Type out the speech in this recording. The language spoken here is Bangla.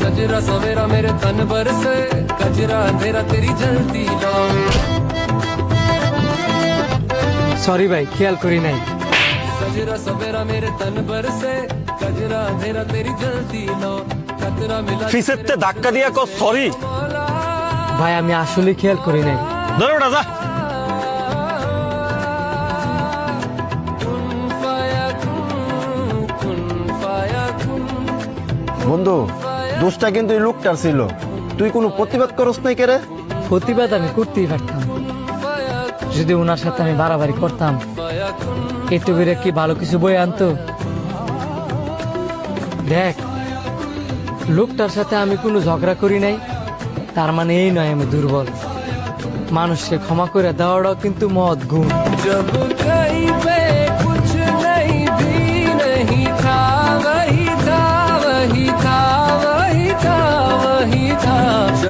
सजरा सवेरा मेरे तन बरसे कजरा अंधेरा तेरी जलती लो সরি ভাই খেয়াল করি নাই। सजरा सवेरा मेरे तन बरसे कजरा अंधेरा तेरी जलती लो कतरा मिला ফিসেতে ধাক্কা দিয়া কো সরি। ভাই আমি আসলে খেয়াল করি নাই। ধরে ওটা যা। বন্ধু, দোষটা কিন্তু এই লোকটার ছিল। তুই কোনো প্রতিবাদ করস নাই কেরে? প্রতিবাদ আমি করতেই পারতাম যদি ওনার সাথে আমি বাড়াবাড়ি করতাম। একটু করে কি ভালো কিছু বই আনতো? দেখ, লোকটার সাথে আমি কোনো ঝগড়া করি নাই, তার মানে এই নয় আমি দুর্বল। মানুষকে ক্ষমা করে দেওয়াটাও কিন্তু মহৎ গুণ। जब कहीं पे कुछ नहीं भी नहीं था वही था वही था वही था वही था